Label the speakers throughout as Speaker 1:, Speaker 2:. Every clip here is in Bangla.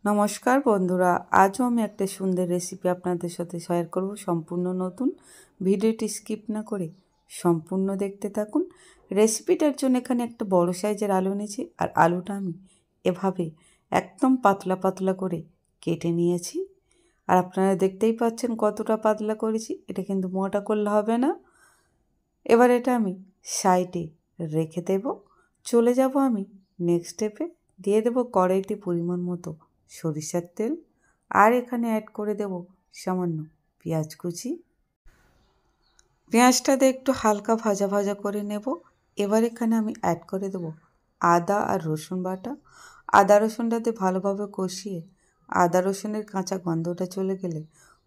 Speaker 1: নমস্কার বন্ধুরা, আজও আমি একটা সুন্দর রেসিপি আপনাদের সাথে শেয়ার করব। সম্পূর্ণ নতুন, ভিডিওটি স্কিপ না করে সম্পূর্ণ দেখতে থাকুন। রেসিপিটার জন্য এখানে একটা বড় সাইজের আলু নিয়েছি, আর আলুটা আমি এভাবে একদম পাতলা পাতলা করে কেটে নিয়েছি। আর আপনারা দেখতেই পাচ্ছেন কতটা পাতলা করেছি। এটা কিন্তু মোটা করলে হবে না। এবার এটা আমি সাইডে রেখে দেব। চলে যাব আমি নেক্সট স্টেপে। দিয়ে দেব কড়াইতে পরিমাণ মতো সরিষার তেল, আর এখানে অ্যাড করে দেব সামান্য পেঁয়াজ কুচি। পেঁয়াজটাতে একটু হালকা ভাজা ভাজা করে নেব। এবার এখানে আমি অ্যাড করে দেব আদা আর রসুন বাটা। আদা রসুনটাতে ভালোভাবে কষিয়ে আদা রসুনের কাঁচা গন্ধটা চলে গেলে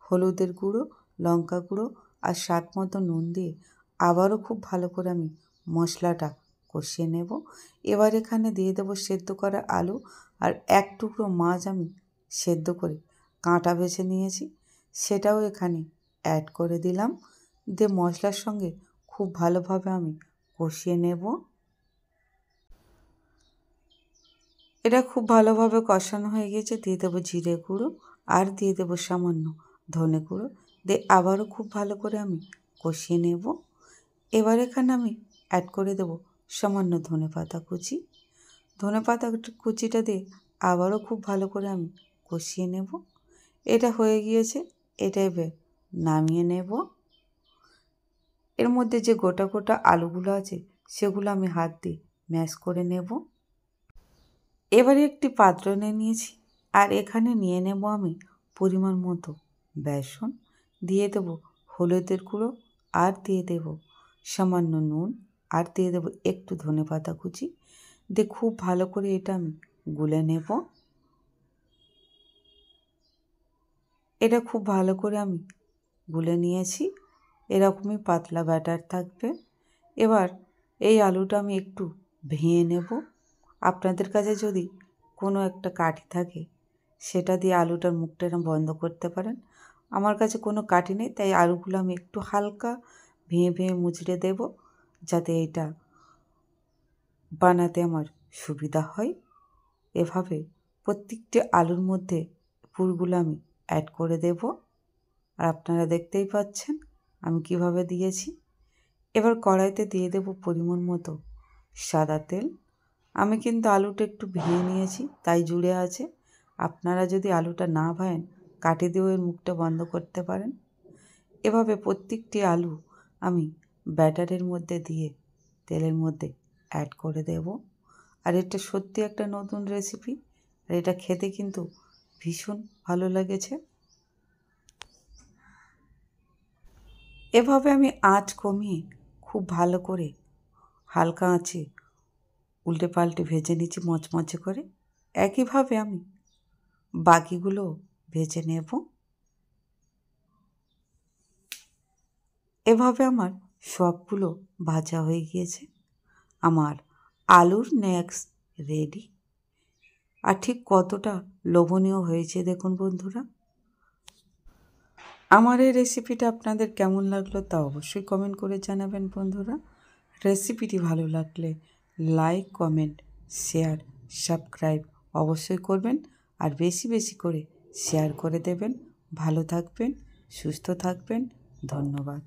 Speaker 1: হলুদের গুঁড়ো, লঙ্কা গুঁড়ো আর স্বাদ মতো নুন দিয়ে আবারও খুব ভালো করে আমি মশলাটা কষিয়ে নেব। এবার এখানে দিয়ে দেবো সেদ্ধ করা আলু, আর এক টুকরো মাছ আমি সেদ্ধ করে কাঁটা বেছে নিয়েছি, সেটাও এখানে অ্যাড করে দিলাম। দিয়ে মশলার সঙ্গে খুব ভালোভাবে আমি কষিয়ে নেব। এটা খুব ভালোভাবে কষানো হয়ে গেছে। দিয়ে দেবো জিরে গুঁড়ো, আর দিয়ে দেবো সামান্য ধনে গুঁড়ো। দিয়ে আবারও খুব ভালো করে আমি কষিয়ে নেব। এবার এখানে আমি অ্যাড করে দেবো সামান্য ধনেপাতা কুচি। ধনেপাতা কুচিটা দিয়ে আবারও খুব ভালো করে আমি কষিয়ে নেব। এটা হয়ে গিয়েছে, এটা এবার নামিয়ে নেব। এর মধ্যে যে গোটা গোটা আলুগুলো আছে সেগুলো আমি হাত দিয়ে ম্যাশ করে নেব। এবারে একটি পাত্র নিয়েছি, আর এখানে নিয়ে নেব আমি পরিমাণ মতো বেসন। দিয়ে দেব হলুদের গুঁড়ো, আর দিয়ে দেব সামান্য নুন, আর দিয়ে দেব একটু ধনেপাতা কুচি। দিয়ে খুব ভালো করে এটা আমি গুলে নেব। এটা খুব ভালো করে আমি গুলে নিয়েছি। এরকমই পাতলা ব্যাটার থাকবে। এবার এই আলুটা আমি একটু ভেঙে নেব। আপনাদের কাছে যদি কোনো একটা কাঠি থাকে সেটা দিয়ে আলুটার মুখটা বন্ধ করতে পারেন। আমার কাছে কোনো কাঠি নেই, তাই আলুগুলো আমি একটু হালকা ভেঙে ভেঙে মুচড়ে দেব, যাতে এটা বানাতে আমার সুবিধা হয়। এভাবে প্রত্যেকটি আলুর মধ্যে পুরগুলো আমি অ্যাড করে দেব। আর আপনারা দেখতেই পাচ্ছেন আমি কিভাবে দিয়েছি। এবার কড়াইতে দিয়ে দেব পরিমাণ মতো সাদা তেল। আমি কিন্তু আলুটা একটু ভেঙে নিয়েছি, তাই জুড়ে আছে। আপনারা যদি আলুটা না ভাঙেন কাঠি দিয়েও এর মুখটা বন্ধ করতে পারেন। এভাবে প্রত্যেকটি আলু আমি ব্যাটারের মধ্যে দিয়ে তেলের মধ্যে অ্যাড করে দেব। আর এটা সত্যি একটা নতুন রেসিপি, আর এটা খেতে কিন্তু ভীষণ ভালো লেগেছে। এভাবে আমি আঁচ কমিয়ে খুব ভালো করে হালকা আঁচে উল্টে পাল্টে ভেজে নিচ্ছি মচমচে করে। একইভাবে আমি বাকিগুলো ভেজে নেব। এভাবে আমার সবগুলো ভাজা হয়ে গিয়েছে। আমার আলুর স্ন্যাক্স রেডি। আর ঠিক কতটা লোভনীয় হয়েছে দেখুন বন্ধুরা। আমার এই রেসিপিটা আপনাদের কেমন লাগলো তা অবশ্যই কমেন্ট করে জানাবেন বন্ধুরা। রেসিপিটি ভালো লাগলে লাইক, কমেন্ট, শেয়ার, সাবস্ক্রাইব অবশ্যই করবেন, আর বেশি বেশি করে শেয়ার করে দেবেন। ভালো থাকবেন, সুস্থ থাকবেন। ধন্যবাদ।